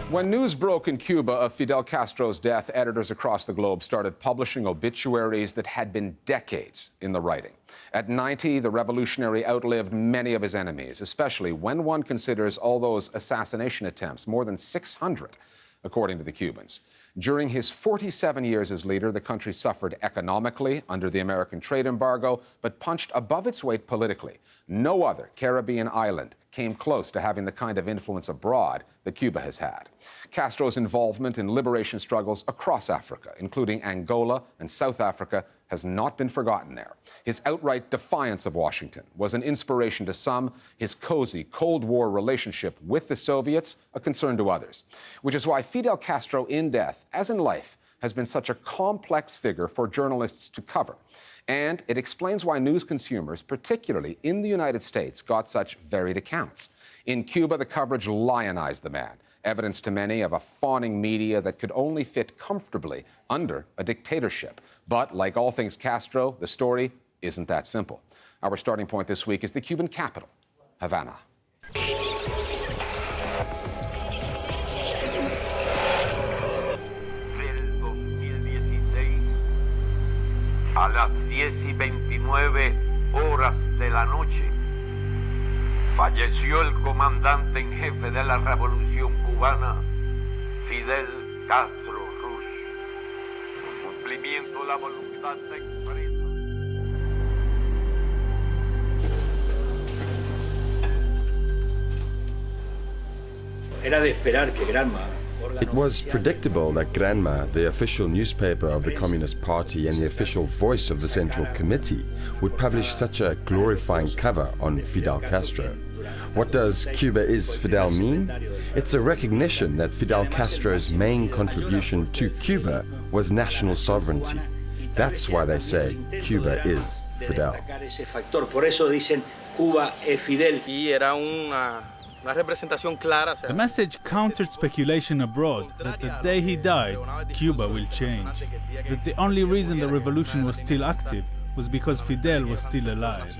When news broke in Cuba of Fidel Castro's death, editors across the globe started publishing obituaries that had been decades in the writing. At 90, the revolutionary outlived many of his enemies, especially when one considers all those assassination attempts, more than 600, according to the Cubans. During his 47 years as leader, the country suffered economically under the American trade embargo, but punched above its weight politically. No other Caribbean island came close to having the kind of influence abroad that Cuba has had. Castro's involvement in liberation struggles across Africa, including Angola and South Africa, has not been forgotten there. His outright defiance of Washington was an inspiration to some, his cozy Cold War relationship with the Soviets a concern to others, which is why Fidel Castro in death, as in life, has been such a complex figure for journalists to cover. And it explains why news consumers, particularly in the United States, got such varied accounts. In Cuba, the coverage lionized the man, evidence to many of a fawning media that could only fit comfortably under a dictatorship. But like all things Castro, the story isn't that simple. Our starting point this week is the Cuban capital, Havana. A las 10:29 horas de la noche, falleció el comandante en jefe de la Revolución Cubana, Fidel Castro Ruz, en cumplimiento de la voluntad expresa. Era de esperar que Granma. It was predictable that Granma, the official newspaper of the Communist Party and the official voice of the Central Committee, would publish such a glorifying cover on Fidel Castro. What does Cuba is Fidel mean? It's a recognition that Fidel Castro's main contribution to Cuba was national sovereignty. That's why they say Cuba is Fidel. Por eso dicen Cuba es Fidel. Y era una representación clara. The message countered speculation abroad that the day he died, Cuba will change. That the only reason the revolution was still active was because Fidel was still alive.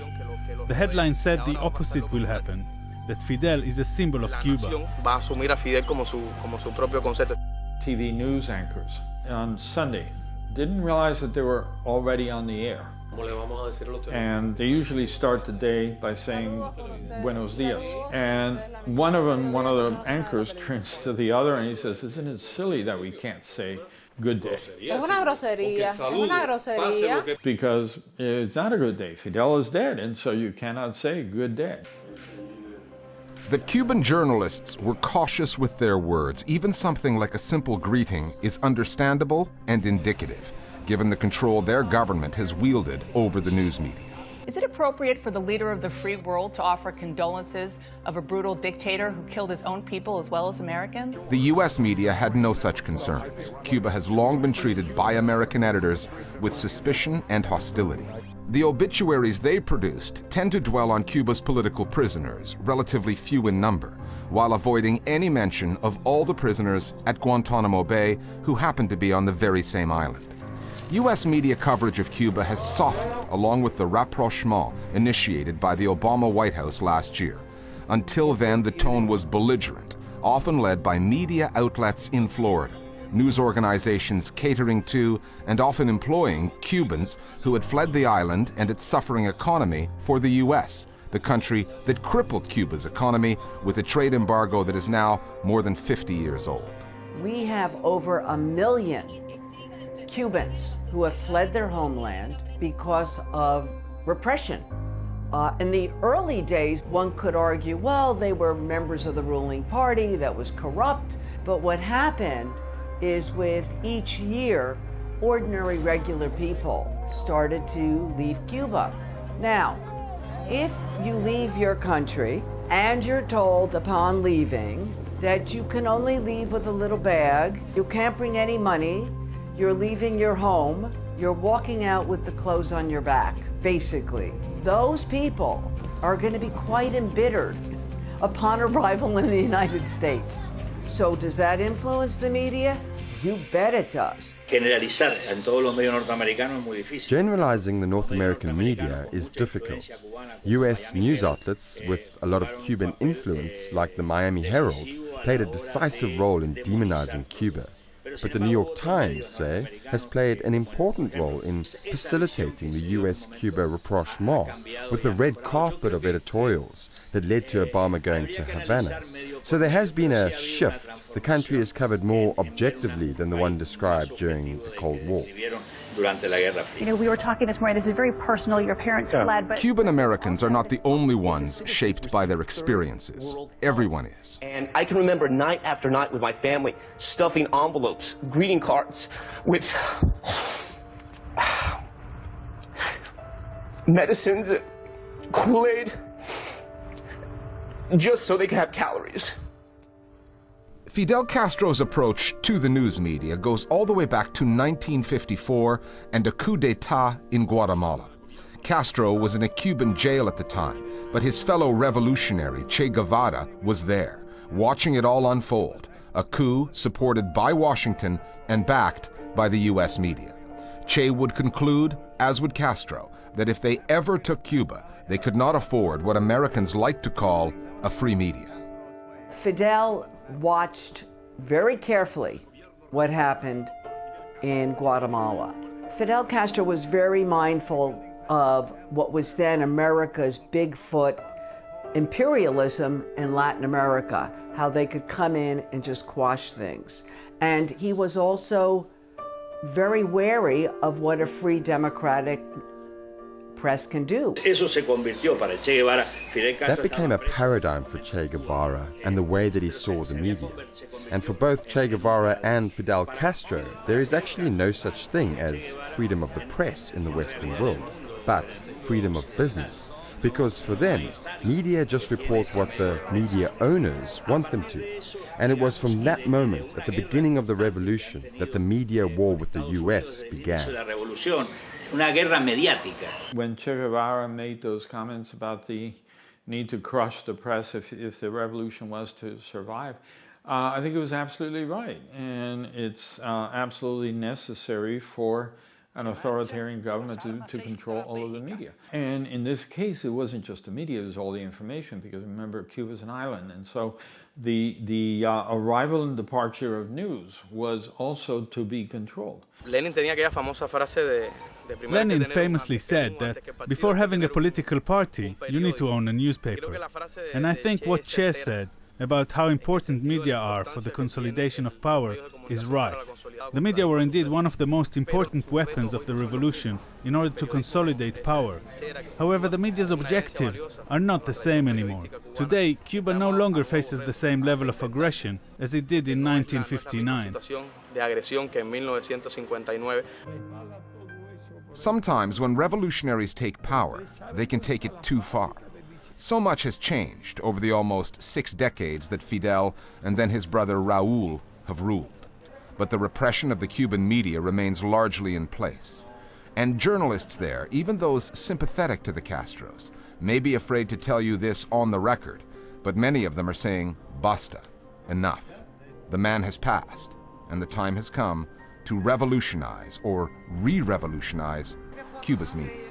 The headline said the opposite will happen, that Fidel is a symbol of Cuba. Va a asumir a Fidel como su propio concepto. TV news anchors on Sunday didn't realize that they were already on the air. And they usually start the day by saying Buenos dias. And one of the anchors turns to the other and he says, isn't it silly that we can't say good day? Es una grosería, es una grosería. Because it's not a good day. Fidel is dead, and so you cannot say good day. That Cuban journalists were cautious with their words, even something like a simple greeting, is understandable and indicative, given the control their government has wielded over the news media. Is it appropriate for the leader of the free world to offer condolences of a brutal dictator who killed his own people as well as Americans? The U.S. media had no such concerns. Cuba has long been treated by American editors with suspicion and hostility. The obituaries they produced tend to dwell on Cuba's political prisoners, relatively few in number, while avoiding any mention of all the prisoners at Guantanamo Bay who happen to be on the very same island. U.S. media coverage of Cuba has softened along with the rapprochement initiated by the Obama White House last year. Until then, the tone was belligerent, often led by media outlets in Florida, news organizations catering to and often employing Cubans who had fled the island and its suffering economy for the U.S., the country that crippled Cuba's economy with a trade embargo that is now more than 50 years old. We have over 1 million Cubans who have fled their homeland because of repression. In the early days, one could argue, well, they were members of the ruling party that was corrupt. But what happened is with each year, ordinary, regular people started to leave Cuba. Now, if you leave your country and you're told upon leaving that you can only leave with a little bag, you can't bring any money, you're leaving your home, you're walking out with the clothes on your back, basically. Those people are going to be quite embittered upon arrival in the United States. So does that influence the media? You bet it does. Generalizar en todos los medios norteamericanos es muy difícil. Generalizing the North American media is difficult. US news outlets with a lot of Cuban influence, like the Miami Herald, played a decisive role in demonizing Cuba. But the New York Times, say, has played an important role in facilitating the US-Cuba rapprochement with the red carpet of editorials that led to Obama going to Havana. So there has been a shift. The country is covered more objectively than the one described during the Cold War. You know, we were talking this morning, this is very personal, your parents fled, but... Cuban Americans are not the only ones shaped by their experiences. Everyone is. And I can remember night after night with my family, stuffing envelopes, greeting cards with medicines, Kool-Aid, just so they could have calories. Fidel Castro's approach to the news media goes all the way back to 1954 and a coup d'etat in Guatemala. Castro was in a Cuban jail at the time, but his fellow revolutionary, Che Guevara, was there, watching it all unfold, a coup supported by Washington and backed by the US media. Che would conclude, as would Castro, that if they ever took Cuba, they could not afford what Americans like to call a free media. Fidel watched very carefully what happened in Guatemala. Fidel Castro was very mindful of what was then America's Bigfoot imperialism in Latin America, how they could come in and just quash things. And he was also very wary of what a free democratic press can do. That became a paradigm for Che Guevara and the way that he saw the media. And for both Che Guevara and Fidel Castro, there is actually no such thing as freedom of the press in the Western world, but freedom of business. Because for them, media just report what the media owners want them to. And it was from that moment, at the beginning of the revolution, that the media war with the US began. Una guerra mediática. When Che Guevara made those comments about the need to crush the press if the revolution was to survive, I think it was absolutely right. And it's absolutely necessary for an authoritarian government to control all of the media. And in this case, it wasn't just the media, it was all the information, because remember, Cuba's an island. And so the arrival and departure of news was also to be controlled. Lenin famously said that before having a political party, you need to own a newspaper. And I think what Che said about how important media are for the consolidation of power is right. The media were indeed one of the most important weapons of the revolution in order to consolidate power. However, the media's objectives are not the same anymore. Today, Cuba no longer faces the same level of aggression as it did in 1959. Sometimes when revolutionaries take power, they can take it too far. So much has changed over the almost 6 decades that Fidel and then his brother Raúl have ruled. But the repression of the Cuban media remains largely in place. And journalists there, even those sympathetic to the Castros, may be afraid to tell you this on the record, but many of them are saying, basta, enough. The man has passed, and the time has come to revolutionize or re-revolutionize Cuba's media.